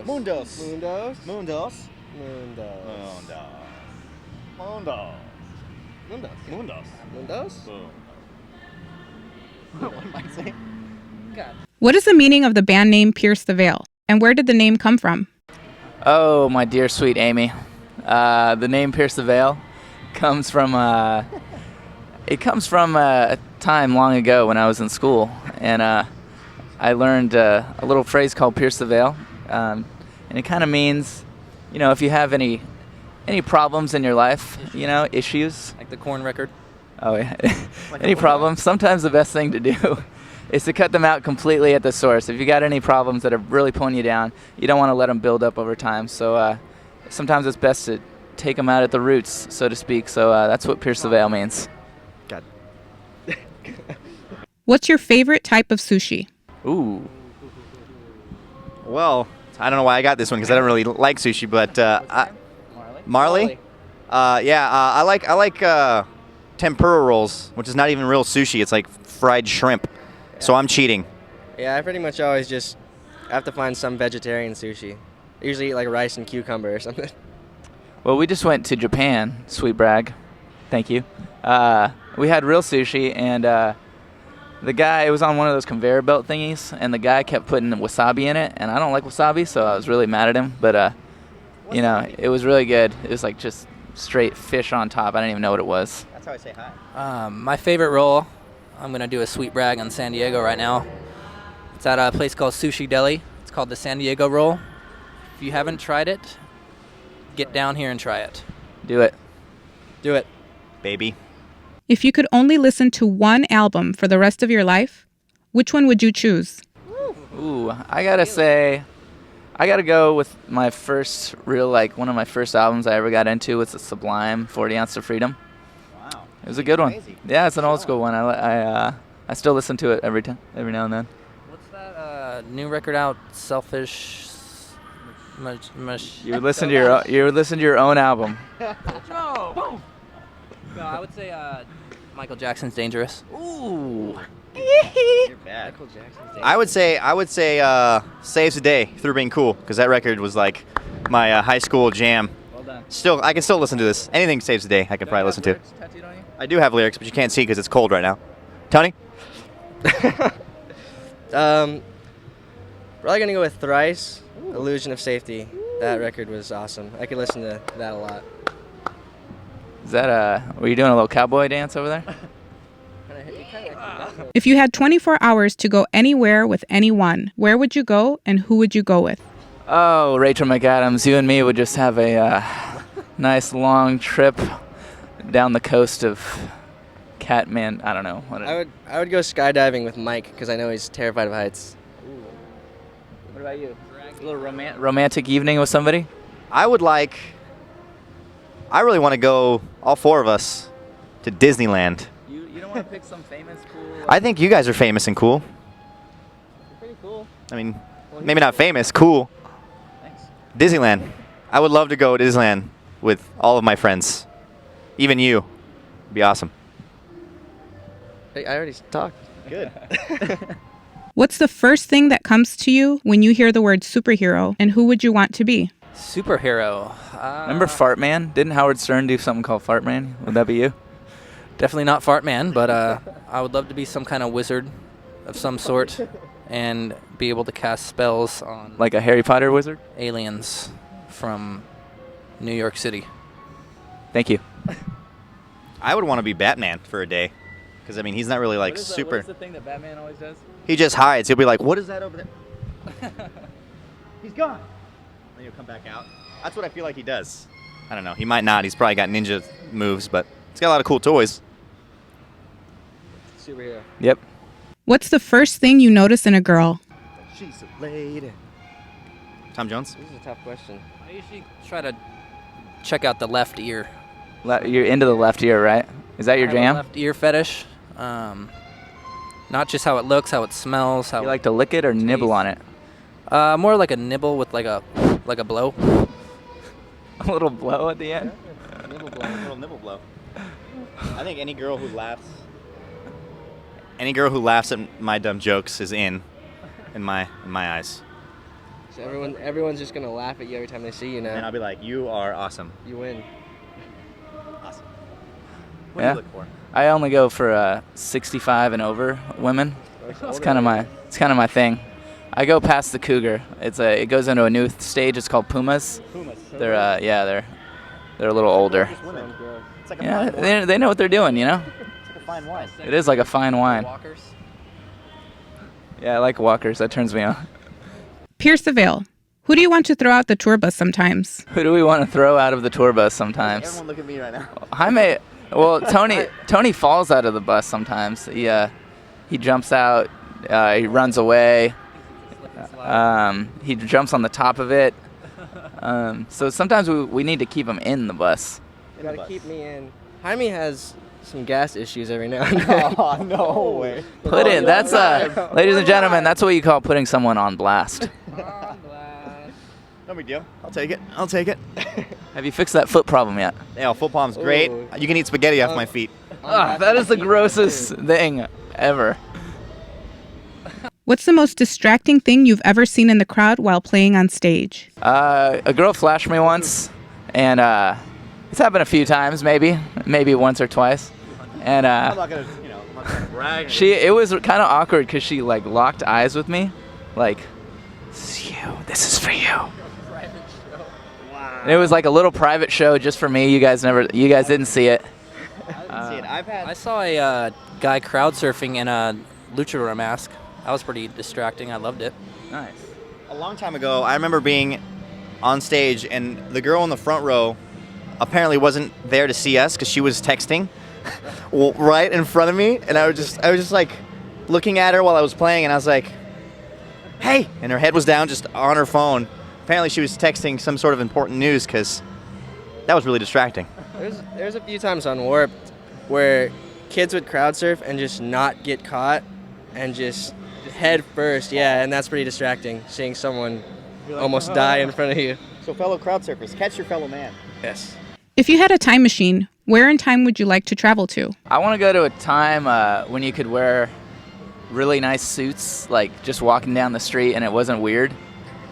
Mundos. Mundos. Mundos. Mundos. Mundos. Mundos. Mundos. Mundos. Mundos? What am I saying? What is the meaning of the band name Pierce the Veil? And where did the name come from? Oh, my dear sweet Amy. The name Pierce the Veil comes from a time long ago when I was in school, and I learned a little phrase called Pierce the Veil, and it kind of means, if you have any problems in your life, issues. Like the Korn record. Oh yeah, any problems. Sometimes the best thing to do is to cut them out completely at the source. If you got any problems that are really pulling you down, you don't want to let them build up over time. So sometimes it's best to take them out at the roots, so to speak. So that's what Pierce the Veil means. God. What's your favorite type of sushi? Ooh. Well, I don't know why I got this one because I don't really like sushi, but Marley? I like tempura rolls, which is not even real sushi. It's like fried shrimp. So I'm cheating. Yeah, I pretty much always just have to find some vegetarian sushi. I usually eat like rice and cucumber or something. Well, we just went to Japan, sweet brag. Thank you. We had real sushi, and the guy, it was on one of those conveyor belt thingies, and the guy kept putting wasabi in it, and I don't like wasabi, so I was really mad at him. But, it was really good. It was like just straight fish on top. I didn't even know what it was. That's how I say hi. My favorite roll, I'm going to do a sweet brag on San Diego right now. It's at a place called Sushi Deli. It's called the San Diego Roll. If you haven't tried it, get down here and try it. Do it. Do it. Baby. If you could only listen to one album for the rest of your life, which one would you choose? Ooh, I gotta say, I gotta go with my first one of my first albums I ever got into was the Sublime 40 Ounce of Freedom. Wow. It was a good one. Crazy. Yeah, it's an old school one. I still listen to it every now and then. What's that new record out? Selfish. You would listen to your own album. No, I would say Michael Jackson's Dangerous. Ooh. You're bad. Michael Jackson's I would say Saves the Day through being cool because that record was like my high school jam. Well done. I can still listen to this. Anything Saves the Day, I can probably listen to. Tattooed on you? I do have lyrics, but you can't see because it's cold right now. Tony? Probably gonna go with Thrice, Illusion of Safety. That record was awesome. I could listen to that a lot. Is that were you doing a little cowboy dance over there? If you had 24 hours to go anywhere with anyone, where would you go and who would you go with? Oh, Rachel McAdams, you and me would just have a nice long trip down the coast of Catman. I don't know. I would go skydiving with Mike because I know he's terrified of heights. What about you? A little romantic evening with somebody? I really want to go, all four of us, to Disneyland. You don't want to pick some famous, cool... I think you guys are famous and cool. You're pretty cool. I mean, maybe not famous, cool. Thanks. Disneyland. I would love to go to Disneyland with all of my friends. Even you. It'd be awesome. Hey, I already talked. Good. What's the first thing that comes to you when you hear the word superhero, and who would you want to be? Superhero. Remember Fart Man? Didn't Howard Stern do something called Fart Man? Would that be you? Definitely not Fart Man, but I would love to be some kind of wizard of some sort and be able to cast spells on Like a Harry Potter wizard? aliens from New York City. Thank you. I would want to be Batman for a day. Because, I mean, he's not really, like, super... What's the thing that Batman always does? He just hides. He'll be like, what is that over there? He's gone. Then he'll come back out. That's what I feel like he does. I don't know. He might not. He's probably got ninja moves, but he's got a lot of cool toys. Superhero. Yep. What's the first thing you notice in a girl? She's a lady. Tom Jones? This is a tough question. I usually try to check out the left ear. You're into the left ear, right? Is that your I have a jam? left ear fetish. Not just how it looks, how it smells, how You like to lick it or nibble on it? more like a nibble with like a blow. A little blow at the end? Nibble blow. A little nibble blow. I think any girl who laughs Any girl who laughs at my dumb jokes is in my eyes. So everyone's just gonna laugh at you every time they see you now. And I'll be like, you are awesome. You win. Awesome. What Yeah. do you look for? I only go for 65 and over women. It's kind of my thing. I go past the cougar. It goes into a new stage. It's called Pumas. They're they're a little older. Sounds gross. It's like a Yeah, fine wine. they know what they're doing, you know. It's like a fine wine. It is like a fine wine. Walkers. Yeah, I like walkers. That turns me on. Pierce the Veil. Who do you want to throw out the tour bus sometimes? Who do we want to throw out of the tour bus sometimes? Everyone look at me right now. Jaime. Well, Tony falls out of the bus sometimes. He jumps out. He runs away. He jumps on the top of it. So sometimes we need to keep him in the bus. You gotta keep me in. Jaime has some gas issues every now and then. Oh, no way. Put in. That's ladies and gentlemen. That's what you call putting someone on blast. No big deal. I'll take it. Have you fixed that foot problem yet? Yeah, foot palm's great. Ooh. You can eat spaghetti off my feet. That is the grossest thing ever. What's the most distracting thing you've ever seen in the crowd while playing on stage? A girl flashed me once, and it's happened a few times, maybe once or twice. And I'm not gonna brag. it was kind of awkward because she like locked eyes with me, like, "This is you. This is for you." And it was like a little private show just for me. You guys didn't see it. I saw a guy crowd surfing in a luchador mask. That was pretty distracting. I loved it. Nice. A long time ago, I remember being on stage, and the girl in the front row apparently wasn't there to see us because she was texting right in front of me, and I was just like looking at her while I was playing, and I was like, "Hey!" And her head was down, just on her phone. Apparently, she was texting some sort of important news because that was really distracting. There's a few times on Warped where kids would crowd surf and just not get caught and just head first. Yeah, and that's pretty distracting, seeing someone almost die in front of you. So, fellow crowd surfers, catch your fellow man. Yes. If you had a time machine, where in time would you like to travel to? I want to go to a time when you could wear really nice suits, like just walking down the street, and it wasn't weird.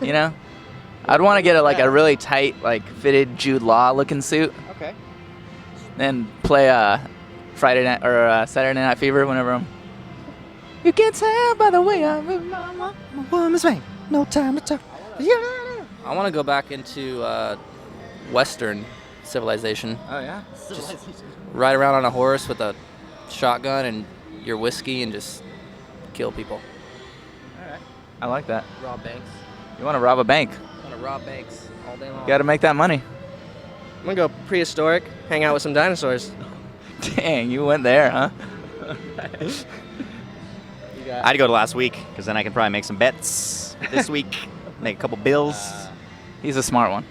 You know, I'd want to get a really tight, like fitted Jude Law looking suit, Okay. and play Friday night or Saturday Night Fever whenever I'm. You can tell by the way I move my woman's way. No time to talk. I want to go back into Western civilization. Oh yeah. Ride around on a horse with a shotgun and your whiskey and just kill people. I like that. Rob banks. You want to rob a bank? I want to rob banks all day long. You got to make that money. I'm gonna go prehistoric, hang out with some dinosaurs. Dang, you went there, huh? I'd go to last week because then I can probably make some bets this week, make a couple bills. He's a smart one.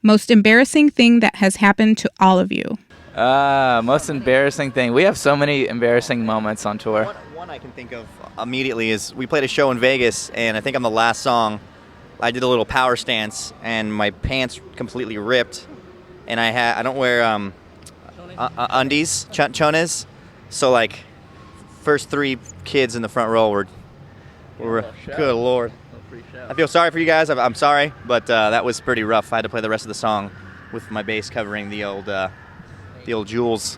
Most embarrassing thing that has happened to all of you? Most embarrassing thing. We have so many embarrassing moments on tour. One I can think of immediately is we played a show in Vegas, and I think on the last song, I did a little power stance, and my pants completely ripped, and I don't wear undies, chones, so like first three kids in the front row were good lord. I feel sorry for you guys. I'm sorry, but that was pretty rough. I had to play the rest of the song with my bass covering the old jewels.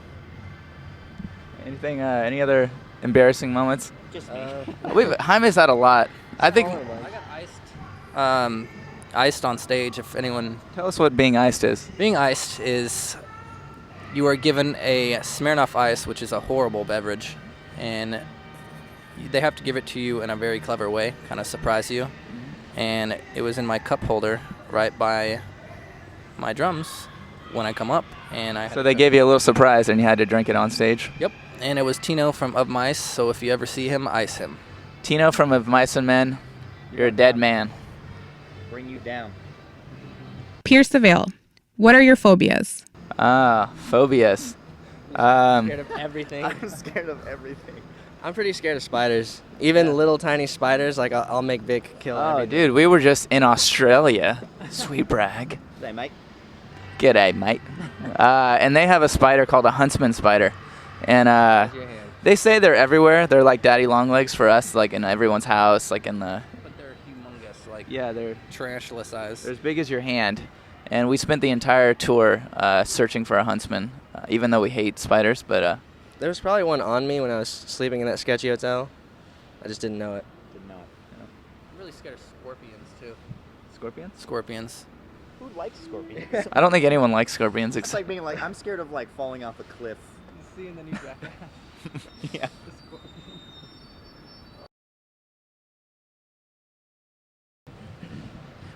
Anything? Any other embarrassing moments? Jaime's had a lot. I think. I got iced on stage. If anyone, Tell us what being iced is. being iced is you are given a Smirnoff Ice, which is a horrible beverage, and they have to give it to you in a very clever way, kind of surprise you. And it was in my cup holder right by my drums when I come up, and I. So they gave you a little surprise, and you had to drink it on stage. Yep, and it was Tino from Of Mice. So if you ever see him, ice him. Tino from Of Mice and Men, you're a dead man. Bring you down. Pierce the Veil. What are your phobias? Phobias. Scared of everything. I'm scared of everything. I'm pretty scared of spiders. Even little tiny spiders, like I'll make Vic kill Oh, everything. dude, we were just in Australia. Sweet brag. Hey, Mike. G'day, mate. And they have a spider called a huntsman spider. And Raise your hand. They say they're everywhere. They're like daddy long legs for us, like in everyone's house, like in the. But they're humongous, like Yeah, they're tarantula size. as big as your hand. And we spent the entire tour searching for a huntsman, even though we hate spiders. But There was probably one on me when I was sleeping in that sketchy hotel. I just didn't know it. didn't know it. I'm really scared of scorpions too. Scorpions? Scorpions. Who likes scorpions? I don't think anyone likes scorpions. It's like being like, I'm scared of like falling off a cliff. You see in the new Jackass. Yeah.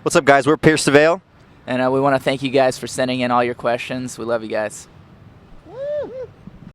What's up, guys? We're Pierce Surveil. And we want to thank you guys for sending in all your questions. We love you guys.